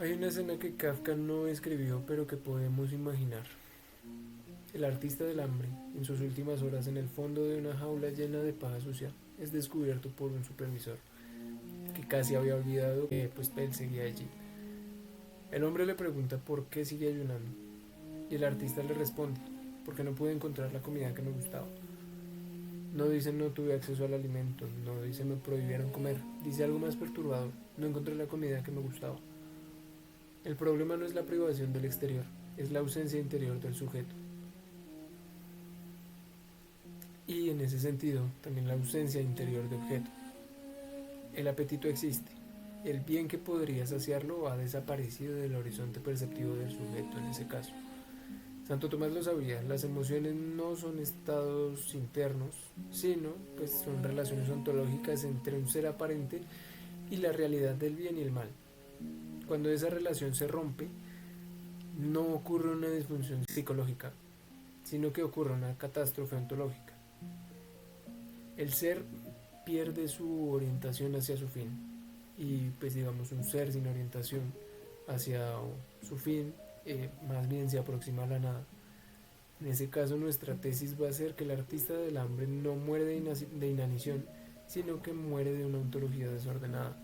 Hay una escena que Kafka no escribió pero que podemos imaginar. El artista del hambre, en sus últimas horas en el fondo de una jaula llena de paja sucia, es descubierto por un supervisor que casi había olvidado que pues él seguía allí. El hombre le pregunta por qué sigue ayunando y el artista le responde, porque no pude encontrar la comida que me gustaba. No dice no tuve acceso al alimento, no dice me prohibieron comer, dice algo más perturbador, no encontré la comida que me gustaba. El problema no es la privación del exterior, es la ausencia interior del sujeto. Y en ese sentido, también la ausencia interior de objeto. El apetito existe. El bien que podría saciarlo ha desaparecido del horizonte perceptivo del sujeto en ese caso. Santo Tomás lo sabía, las emociones no son estados internos, sino pues son relaciones ontológicas entre un ser aparente y la realidad del bien y el mal. Cuando esa relación se rompe, no ocurre una disfunción psicológica, sino que ocurre una catástrofe ontológica. El ser pierde su orientación hacia su fin y pues digamos un ser sin orientación hacia su fin más bien se aproxima a la nada. En ese caso nuestra tesis va a ser que el artista del hambre no muere de inanición, sino que muere de una ontología desordenada.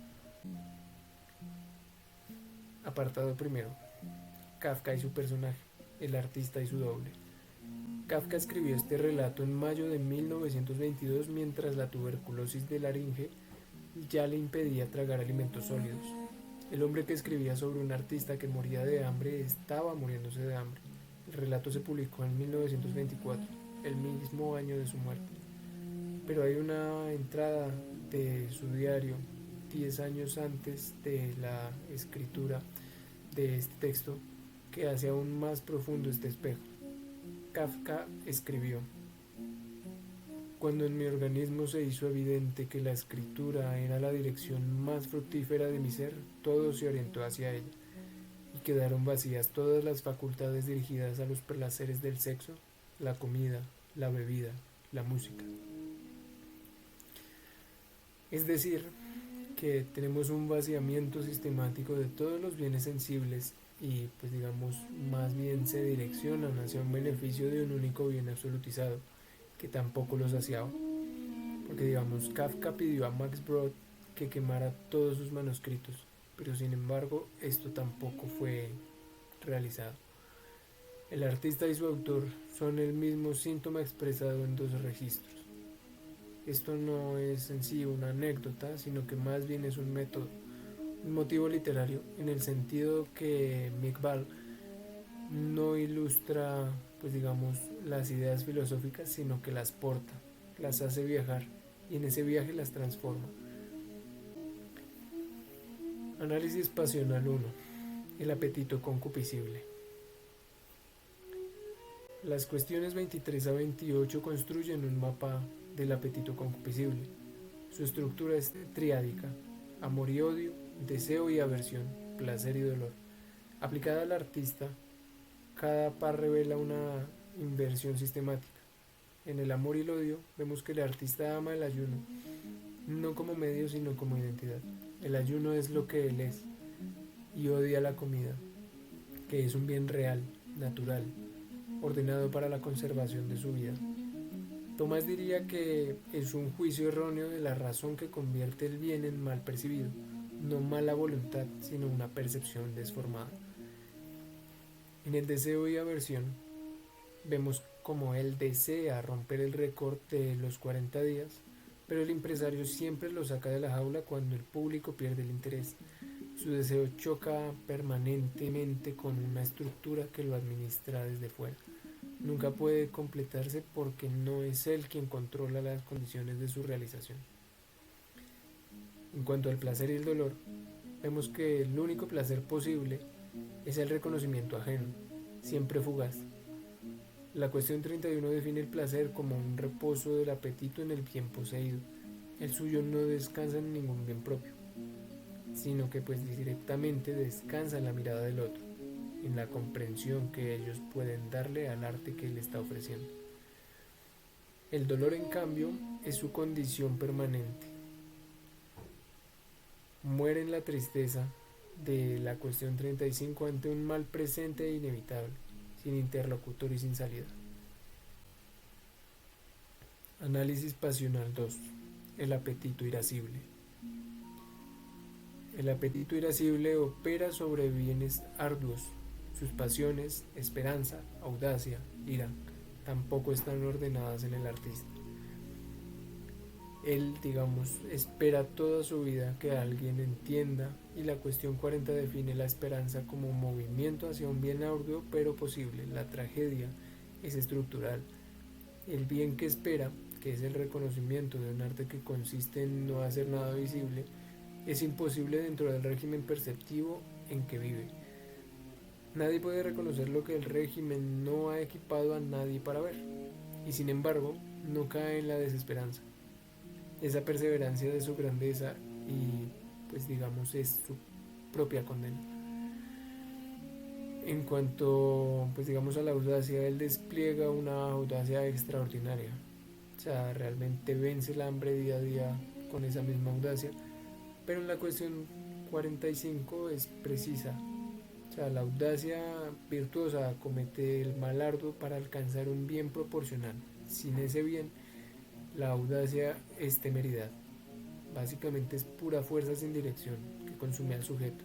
Apartado primero. Kafka y su personaje, el artista y su doble. Kafka escribió este relato en mayo de 1922 mientras la tuberculosis de laringe ya le impedía tragar alimentos sólidos. El hombre que escribía sobre un artista que moría de hambre estaba muriéndose de hambre. El relato se publicó en 1924, el mismo año de su muerte. Pero hay una entrada de su diario 10 años antes de la escritura de este texto que hace aún más profundo este espejo. Kafka escribió: cuando en mi organismo se hizo evidente que la escritura era la dirección más fructífera de mi ser, todo se orientó hacia ella, y quedaron vacías todas las facultades dirigidas a los placeres del sexo, la comida, la bebida, la música. Es decir, que tenemos un vaciamiento sistemático de todos los bienes sensibles y pues digamos más bien se direccionan hacia un beneficio de un único bien absolutizado que tampoco los saciaba. Porque digamos, Kafka pidió a Max Brod que quemara todos sus manuscritos, pero sin embargo esto tampoco fue realizado. El artista y su autor son el mismo síntoma expresado en dos registros. Esto no es en sí una anécdota, sino que más bien es un método, un motivo literario, en el sentido que Iqbal no ilustra, pues digamos, las ideas filosóficas, sino que las porta, las hace viajar y en ese viaje las transforma. Análisis pasional 1. El apetito concupiscible. Las cuestiones 23 a 28 construyen un mapa del apetito concupiscible. Su estructura es triádica: amor y odio, deseo y aversión, placer y dolor. Aplicada al artista, cada par revela una inversión sistemática. En el amor y el odio vemos que el artista ama el ayuno, no como medio sino como identidad. El ayuno es lo que él es y odia la comida, que es un bien real, natural, ordenado para la conservación de su vida. Tomás diría que es un juicio erróneo de la razón que convierte el bien en mal percibido, no mala voluntad, sino una percepción desformada. En el deseo y aversión vemos como él desea romper el récord de los 40 días, pero el empresario siempre lo saca de la jaula cuando el público pierde el interés. Su deseo choca permanentemente con una estructura que lo administra desde fuera. Nunca puede completarse porque no es él quien controla las condiciones de su realización. En cuanto al placer y el dolor, vemos que el único placer posible es el reconocimiento ajeno, siempre fugaz. La cuestión 31 define el placer como un reposo del apetito en el bien poseído. El suyo no descansa en ningún bien propio, sino que pues directamente descansa en la mirada del otro, en la comprensión que ellos pueden darle al arte que él está ofreciendo. El dolor, en cambio, es su condición permanente. Muere en la tristeza de la cuestión 35 ante un mal presente e inevitable, sin interlocutor y sin salida. Análisis pasional 2. El apetito irascible. El apetito irascible opera sobre bienes arduos. Sus pasiones, esperanza, audacia, ira, tampoco están ordenadas en el artista. Él, espera toda su vida que alguien entienda, y la cuestión 40 define la esperanza como un movimiento hacia un bien arduo pero posible. La tragedia es estructural. El bien que espera, que es el reconocimiento de un arte que consiste en no hacer nada visible, es imposible dentro del régimen perceptivo en que vive. Nadie puede reconocer lo que el régimen no ha equipado a nadie para ver, y sin embargo no cae en la desesperanza. Esa perseverancia de su grandeza y es su propia condena. En cuanto a la audacia, él despliega una audacia extraordinaria. O sea, realmente vence el hambre día a día con esa misma audacia. Pero en la cuestión 45 es precisa. O sea, la audacia virtuosa comete el mal arduo para alcanzar un bien proporcional. Sin ese bien, la audacia es temeridad. Básicamente es pura fuerza sin dirección que consume al sujeto.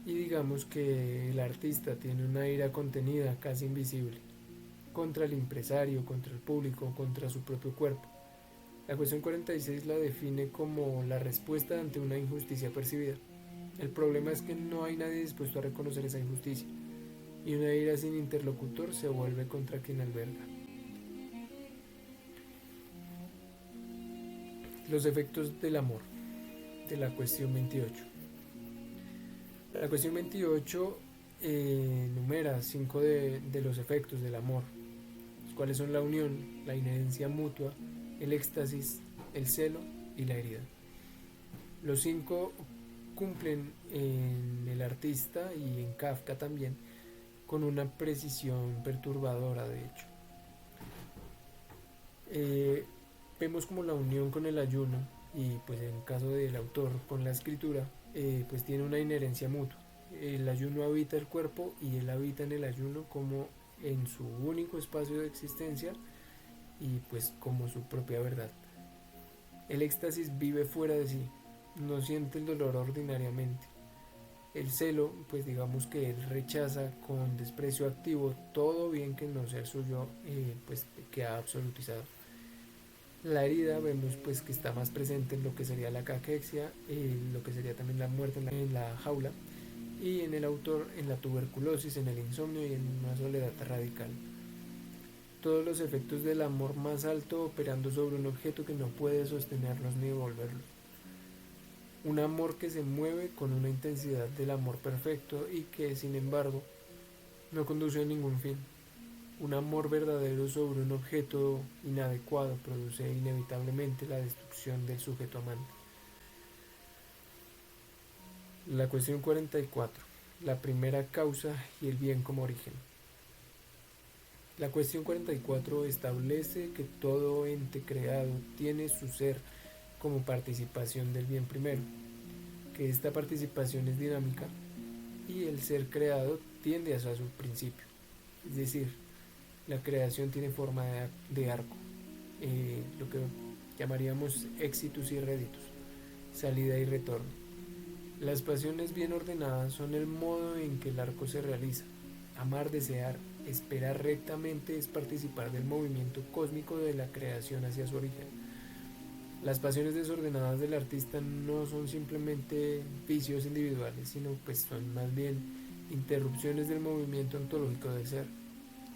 Y digamos que el artista tiene una ira contenida, casi invisible, contra el empresario, contra el público, contra su propio cuerpo. La cuestión 46 la define como la respuesta ante una injusticia percibida. El problema es que no hay nadie dispuesto a reconocer esa injusticia, y una ira sin interlocutor se vuelve contra quien alberga. Los efectos del amor, de la cuestión 28. La cuestión 28 enumera 5 de los efectos del amor, los cuales son la unión, la inherencia mutua, el éxtasis, el celo y la herida. Los 5 cumplen en el artista y en Kafka también con una precisión perturbadora, de hecho. Vemos como la unión con el ayuno y pues en el caso del autor con la escritura pues tiene una inherencia mutua. El ayuno habita el cuerpo y él habita en el ayuno como en su único espacio de existencia y pues como su propia verdad. El éxtasis vive fuera de sí, no siente el dolor ordinariamente. El celo, pues digamos que él rechaza con desprecio activo todo bien que no sea suyo, pues que ha absolutizado. La herida vemos pues que está más presente en lo que sería la caquexia, lo que sería también la muerte en la jaula, y en el autor en la tuberculosis, en el insomnio y en una soledad radical. Todos los efectos del amor más alto operando sobre un objeto que no puede sostenerlos ni devolverlos. Un amor que se mueve con una intensidad del amor perfecto y que, sin embargo, no conduce a ningún fin. Un amor verdadero sobre un objeto inadecuado produce inevitablemente la destrucción del sujeto amante. La cuestión 44. La primera causa y el bien como origen. La cuestión 44 establece que todo ente creado tiene su ser como participación del bien primero, que esta participación es dinámica y el ser creado tiende hacia su principio, es decir, la creación tiene forma de arco, lo que llamaríamos exitus y reditus, salida y retorno. Las pasiones bien ordenadas son el modo en que el arco se realiza. Amar, desear, esperar rectamente es participar del movimiento cósmico de la creación hacia su origen. Las pasiones desordenadas del artista no son simplemente vicios individuales, sino pues son más bien interrupciones del movimiento ontológico del ser.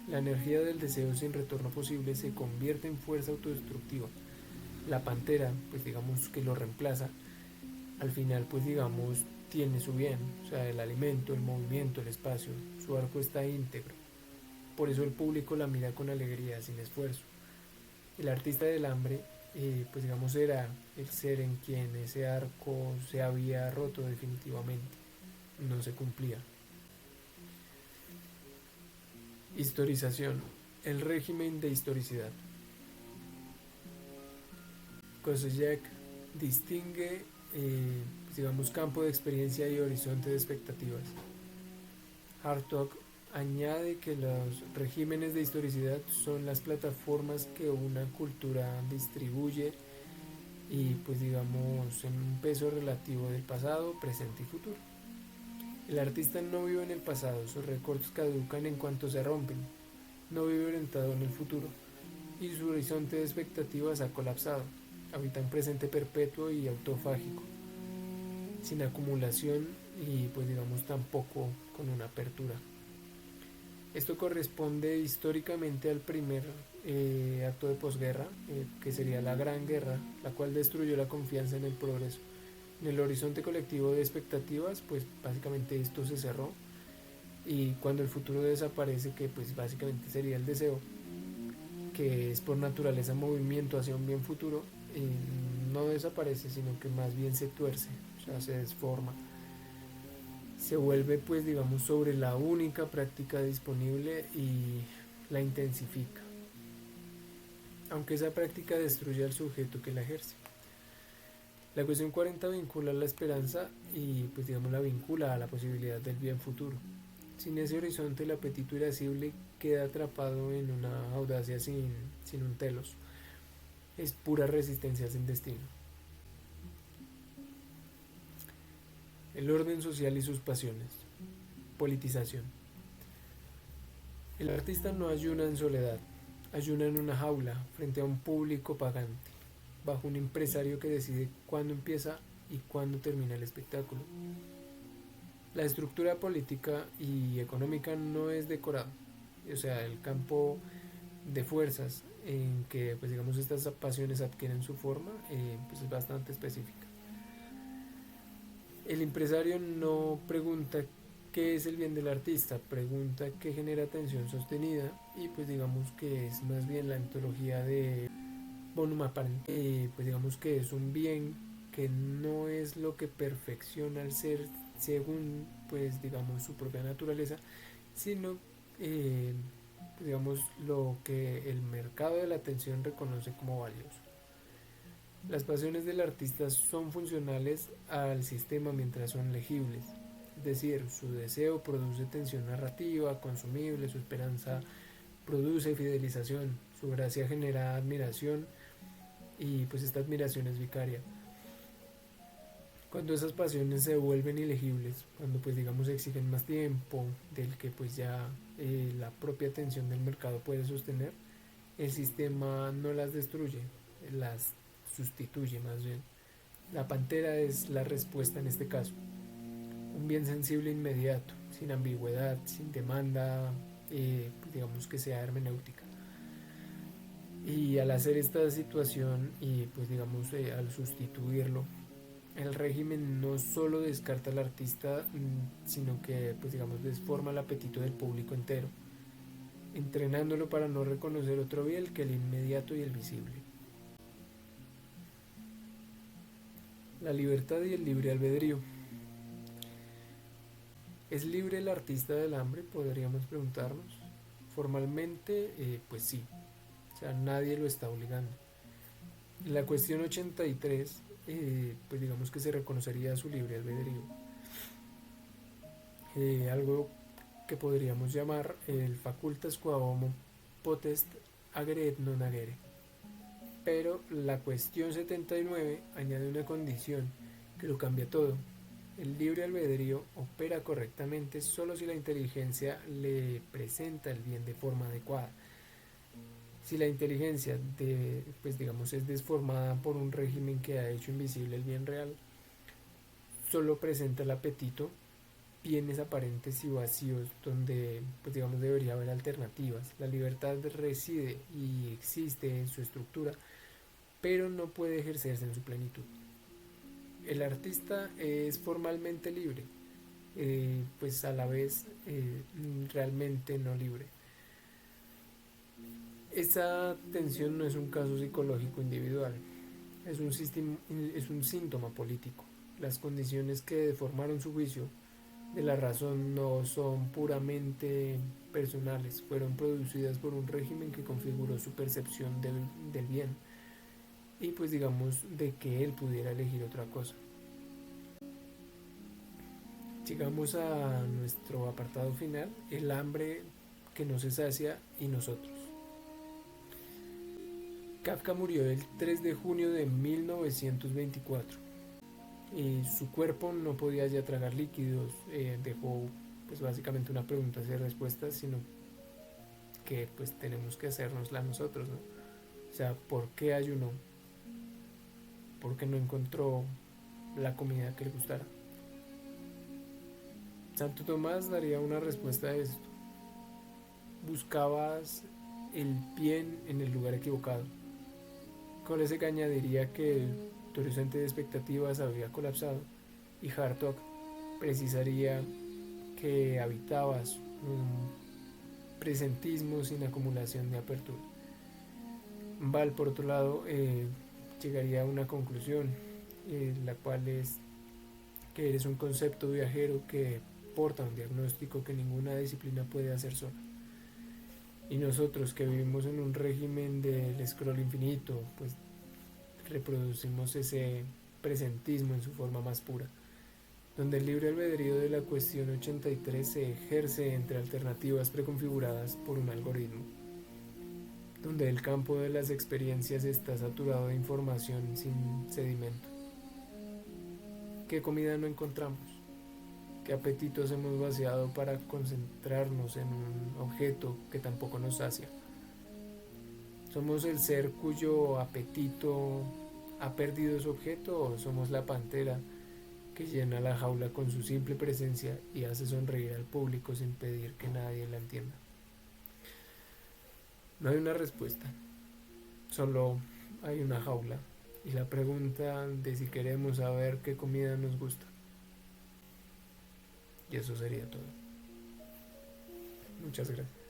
La energía del deseo sin retorno posible se convierte en fuerza autodestructiva. La pantera, pues digamos que lo reemplaza, al final pues digamos tiene su bien, o sea, el alimento, el movimiento, el espacio, su arco está íntegro. Por eso el público la mira con alegría, sin esfuerzo. El artista del hambre, pues digamos era el ser en quien ese arco se había roto definitivamente, no se cumplía. Historización, el régimen de historicidad. Koselleck distingue pues digamos, campo de experiencia y horizonte de expectativas. Hartog añade que los regímenes de historicidad son las plataformas que una cultura distribuye y pues digamos en un peso relativo del pasado, presente y futuro. El artista no vive en el pasado, sus recortes caducan en cuanto se rompen, no vive orientado en el futuro y su horizonte de expectativas ha colapsado, habita un presente perpetuo y autofágico, sin acumulación y pues digamos tampoco con una apertura. Esto corresponde históricamente al primer acto de posguerra, que sería la Gran Guerra, la cual destruyó la confianza en el progreso. En el horizonte colectivo de expectativas, pues básicamente esto se cerró y cuando el futuro desaparece, que pues básicamente sería el deseo, que es por naturaleza movimiento hacia un bien futuro, no desaparece, sino que más bien se tuerce, o sea, se desforma. Se vuelve pues digamos sobre la única práctica disponible y la intensifica, aunque esa práctica destruye al sujeto que la ejerce. La cuestión 40 vincula la esperanza y pues digamos la vincula a la posibilidad del bien futuro. Sin ese horizonte el apetito irascible queda atrapado en una audacia sin un telos. Es pura resistencia sin destino. El orden social y sus pasiones. Politización. El artista no ayuna en soledad, ayuna en una jaula frente a un público pagante, bajo un empresario que decide cuándo empieza y cuándo termina el espectáculo. La estructura política y económica no es decorado, o sea, el campo de fuerzas en que pues digamos estas pasiones adquieren su forma pues es bastante específica. El empresario no pregunta qué es el bien del artista, pregunta qué genera atención sostenida y pues digamos que es más bien la ontología de bonum apparent, pues digamos que es un bien que no es lo que perfecciona al ser según pues digamos su propia naturaleza, sino eh, pues, digamos lo que el mercado de la atención reconoce como valioso. Las pasiones del artista son funcionales al sistema mientras son legibles, es decir, su deseo produce tensión narrativa, consumible, su esperanza produce fidelización, su gracia genera admiración y pues esta admiración es vicaria. Cuando esas pasiones se vuelven ilegibles, cuando pues digamos exigen más tiempo del que pues ya la propia atención del mercado puede sostener, el sistema no las destruye, las sustituye más bien. La pantera es la respuesta en este caso, un bien sensible inmediato, sin ambigüedad, sin demanda, digamos que sea hermenéutica. Y al hacer esta situación y pues digamos al sustituirlo, el régimen no solo descarta al artista, sino que pues digamos desforma el apetito del público entero, entrenándolo para no reconocer otro bien que el inmediato y el visible. La libertad y el libre albedrío. ¿Es libre el artista del hambre? Podríamos preguntarnos. Formalmente, pues sí, o sea, nadie lo está obligando. En la cuestión 83, pues digamos que se reconocería su libre albedrío. Algo que podríamos llamar el facultas qua homo potest agere et non agere. Pero la cuestión 79 añade una condición que lo cambia todo. El libre albedrío opera correctamente solo si la inteligencia le presenta el bien de forma adecuada. Si la inteligencia pues digamos es desformada por un régimen que ha hecho invisible el bien real, solo presenta el apetito, bienes aparentes y vacíos donde pues digamos debería haber alternativas. La libertad reside y existe en su estructura, pero no puede ejercerse en su plenitud. El artista es formalmente libre, pues a la vez realmente no libre. Esa tensión no es un caso psicológico individual, es un síntoma político. Las condiciones que deformaron su juicio de la razón no son puramente personales, fueron producidas por un régimen que configuró su percepción del bien y pues digamos de que él pudiera elegir otra cosa. Llegamos a nuestro apartado final, el hambre que no se sacia y nosotros. Kafka murió el 3 de junio de 1924 y su cuerpo no podía ya tragar líquidos. Dejó pues básicamente una pregunta sin respuestas, sino que pues tenemos que hacérnosla nosotros, ¿no? O sea, ¿por qué ayunó? ¿Por qué no encontró la comida que le gustara? Santo Tomás daría una respuesta a esto. Buscabas el bien en el lugar equivocado. Kolesek añadiría que tu horizonte de expectativas había colapsado y Hartog precisaría que habitabas un presentismo sin acumulación de apertura. Val, por otro lado, llegaría a una conclusión, la cual es que eres un concepto viajero que porta un diagnóstico que ninguna disciplina puede hacer sola. Y nosotros que vivimos en un régimen del scroll infinito, pues reproducimos ese presentismo en su forma más pura, donde el libre albedrío de la cuestión 83 se ejerce entre alternativas preconfiguradas por un algoritmo, donde el campo de las experiencias está saturado de información sin sedimento. ¿Qué comida no encontramos? ¿Qué apetitos hemos vaciado para concentrarnos en un objeto que tampoco nos sacia? ¿Somos el ser cuyo apetito ha perdido su objeto o somos la pantera que llena la jaula con su simple presencia y hace sonreír al público sin pedir que nadie la entienda? No hay una respuesta, solo hay una jaula y la pregunta de si queremos saber qué comida nos gusta. Y eso sería todo. Muchas gracias.